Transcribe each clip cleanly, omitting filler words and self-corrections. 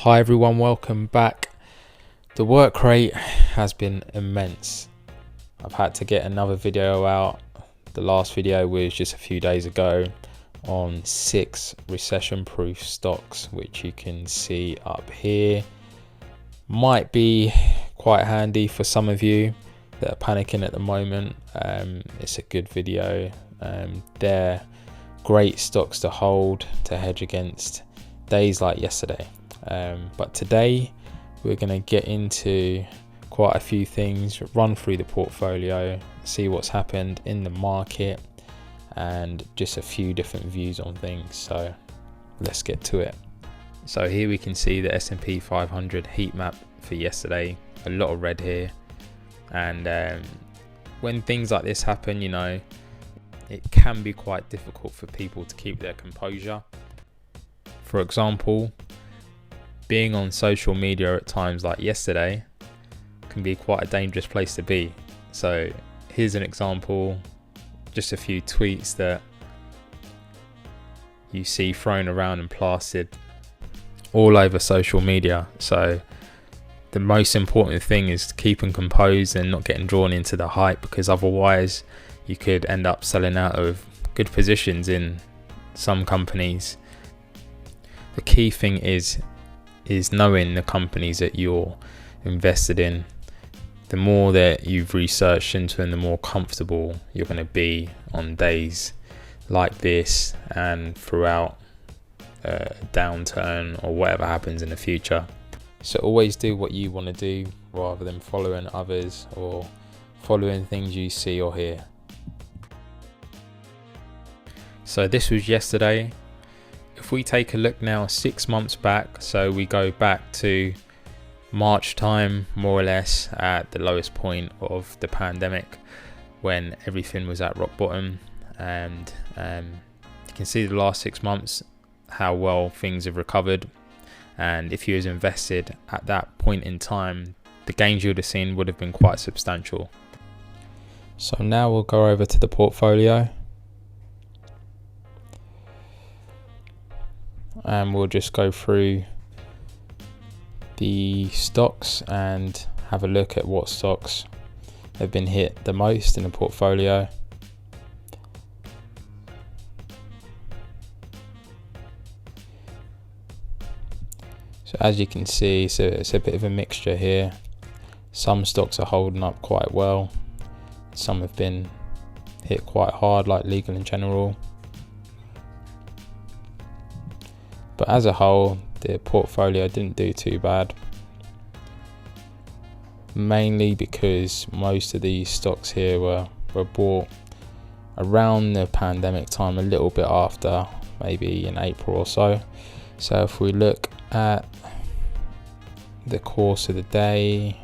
Hi everyone, welcome back. The work rate has been immense. I've had to get another video out. The last video was just a few days ago on 6 recession-proof stocks, which you can see up here. Might be quite handy for some of you that are panicking at the moment. It's a good video. They're great stocks to hold to hedge against days like yesterday. But today we're going to get into quite a few things, run through the portfolio, see what's happened in the market, and just a few different views on things. So let's get to it. So here we can see the S&P 500 heat map for yesterday. A lot of red here, and when things like this happen, you know, it can be quite difficult for people to keep their composure. For example, being on social media at times like yesterday can be quite a dangerous place to be. So here's an example, just a few tweets that you see thrown around and plastered all over social media. So the most important thing is keeping composed and not getting drawn into the hype, because otherwise you could end up selling out of good positions in some companies. The key thing is knowing the companies that you're invested in. The more that you've researched into them, the more comfortable you're going to be on days like this and throughout a downturn or whatever happens in the future. So always do what you want to do rather than following others or following things you see or hear. So this was yesterday. If we take a look now 6 months back, so we go back to March time, more or less at the lowest point of the pandemic when everything was at rock bottom, and you can see the last 6 months how well things have recovered. And if you was invested at that point in time, the gains you would have seen would have been quite substantial. So now we'll go over to the portfolio. And we'll just go through the stocks and have a look at what stocks have been hit the most in the portfolio. So as you can see, it's a bit of a mixture here. Some stocks are holding up quite well. Some have been hit quite hard, like Legal & General. But as a whole, the portfolio didn't do too bad. Mainly because most of these stocks here were bought around the pandemic time, a little bit after, maybe in April or so. So if we look at the course of the day,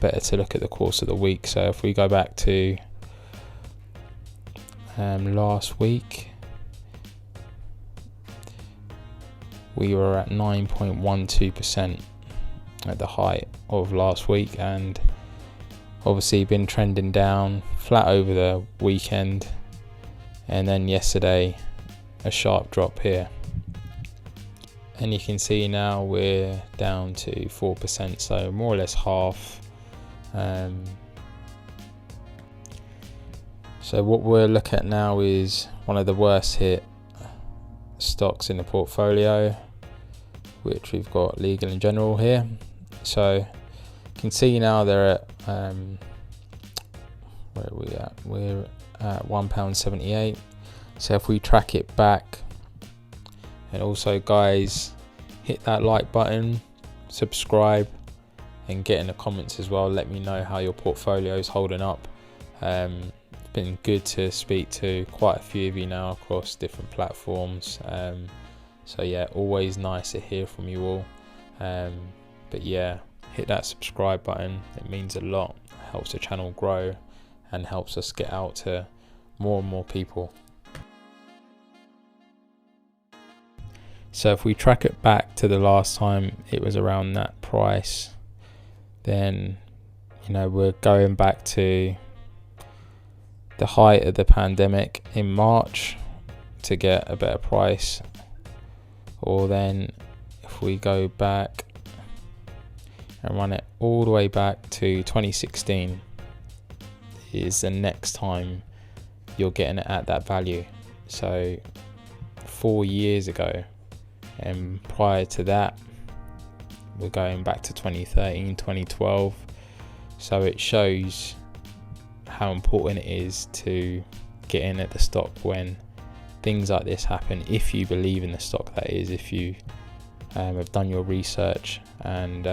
better to look at the course of the week. So if we go back to last week, we were at 9.12% at the height of last week, and obviously been trending down flat over the weekend, and then yesterday a sharp drop here, and you can see now we're down to 4%, so more or less half. So what we'll look at now is one of the worst hit stocks in the portfolio, which we've got Legal & General here. So you can see now they're at where are we at? We're at £1.78. So if we track it back, and also guys, hit that like button, subscribe, and get in the comments as well. Let me know how your portfolio is holding up. It's been good to speak to quite a few of you now across different platforms. So yeah, always nice to hear from you all. But yeah, hit that subscribe button. It means a lot. It helps the channel grow and helps us get out to more and more people. So if we track it back to the last time it was around that price, then you know we're going back to the height of the pandemic in March to get a better price Or then if we go back and run it all the way back to 2016 is the next time you're getting it at that value. So 4 years ago, and prior to that we're going back to 2013, 2012. So it shows how important it is to get in at the stock when things like this happen, if you believe in the stock, that is, if you have done your research and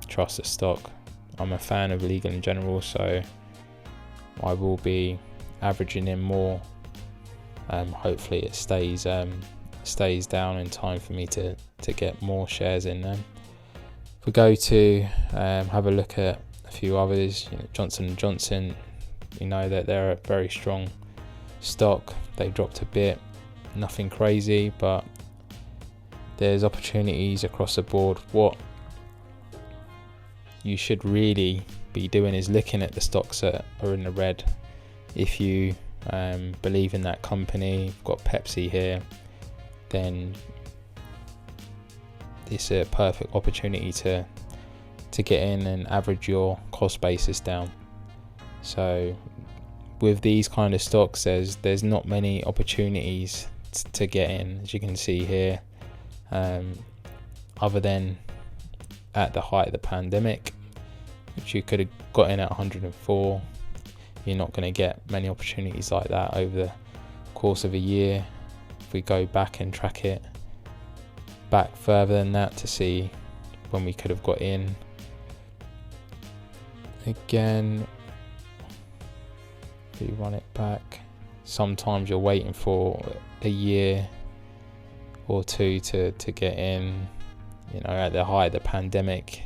trust the stock. I'm a fan of Legal in General, so I will be averaging in more. Hopefully it stays down in time for me to get more shares in them. If we go to have a look at a few others, Johnson & Johnson, you know that they're a very strong stock. They dropped a bit, nothing crazy, but there's opportunities across the board. What you should really be doing is looking at the stocks that are in the red. If you believe in that company, you've got Pepsi here, then it's a perfect opportunity to get in and average your cost basis down. So with these kind of stocks, there's not many opportunities to get in, as you can see here, other than at the height of the pandemic, which you could have got in at 104. You're not going to get many opportunities like that over the course of a year. If we go back and track it back further than that to see when we could have got in, again, if you run it back, sometimes you're waiting for a year or two to get in, at the height of the pandemic.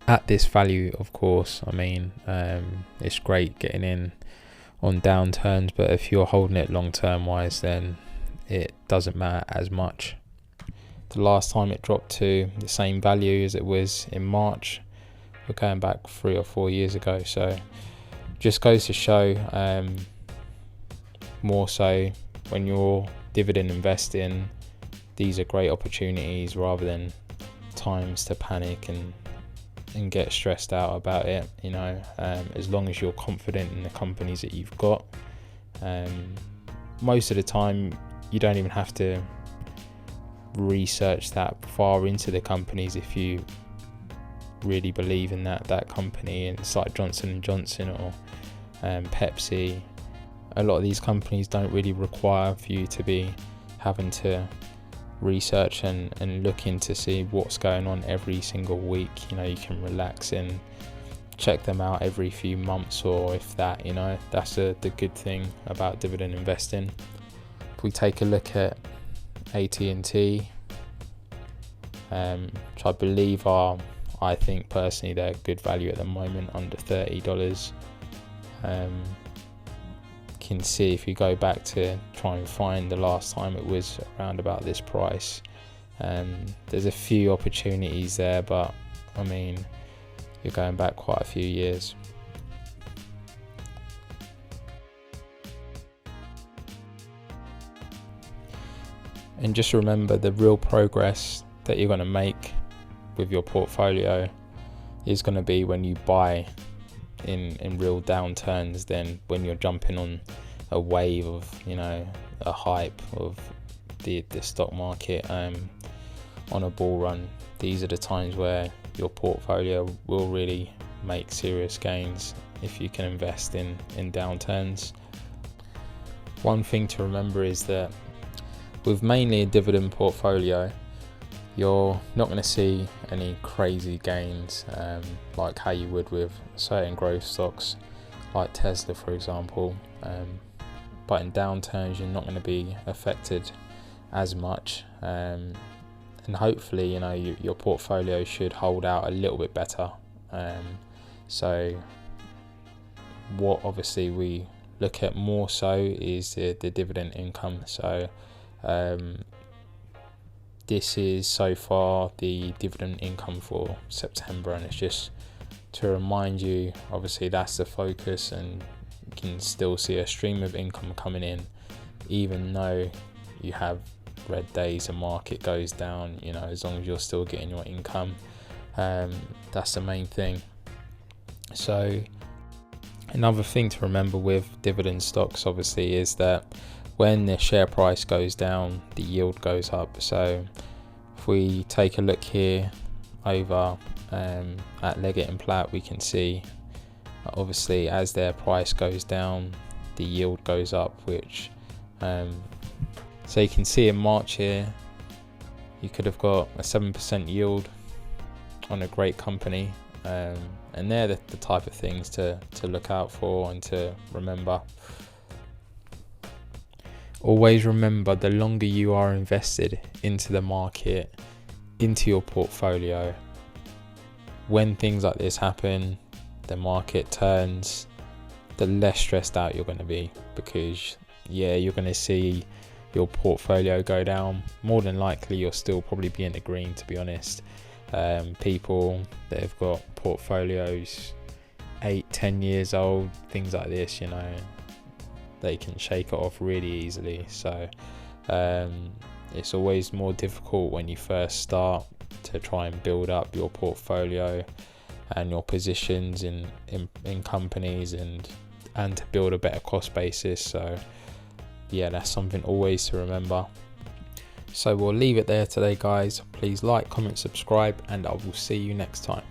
At this value, of course, I mean, it's great getting in on downturns, but if you're holding it long term wise, then it doesn't matter as much. The last time it dropped to the same value as it was in March, we're going back 3 or 4 years ago. So just goes to show, more so when you're dividend investing, these are great opportunities rather than times to panic and get stressed out about it. As long as you're confident in the companies that you've got, most of the time you don't even have to research that far into the companies if you really believe in that company. And it's like Johnson & Johnson or Pepsi. A lot of these companies don't really require for you to be having to research and look in to see what's going on every single week. You can relax and check them out every few months, or if that, that's the good thing about dividend investing. If we take a look at AT&T, which I believe I think personally they're good value at the moment, under $30. Can see if you go back to try and find the last time it was around about this price, there's a few opportunities there, but I mean, you're going back quite a few years. And just remember, the real progress that you're going to make with your portfolio is going to be when you buy in real downturns, than when you're jumping on a wave of a hype of the stock market on a bull run. These are the times where your portfolio will really make serious gains if you can invest in downturns. One thing to remember is that with mainly a dividend portfolio, you're not going to see any crazy gains like how you would with certain growth stocks like Tesla, for example. But in downturns, you're not going to be affected as much, and hopefully, your portfolio should hold out a little bit better. So what obviously we look at more so is the dividend income. So this is so far the dividend income for September, and it's just to remind you, obviously that's the focus, and you can still see a stream of income coming in even though you have red days the market goes down, you know, as long as you're still getting your income, that's the main thing. So another thing to remember with dividend stocks obviously is that when the share price goes down, the yield goes up. So if we take a look here over at Leggett & Platt, we can see obviously as their price goes down, the yield goes up, which so you can see in March here, you could have got a 7% yield on a great company, and they're the type of things to look out for and to remember. Always remember, the longer you are invested into the market, into your portfolio, when things like this happen, the market turns, the less stressed out you're going to be, because you're going to see your portfolio go down. More than likely you'll still probably be in the green, to be honest. People that have got portfolios 8-10 years old, things like this, you know, they can shake it off really easily. So it's always more difficult when you first start to try and build up your portfolio and your positions in companies and to build a better cost basis. So that's something always to remember. So we'll leave it there today, guys. Please like, comment, subscribe, and I will see you next time.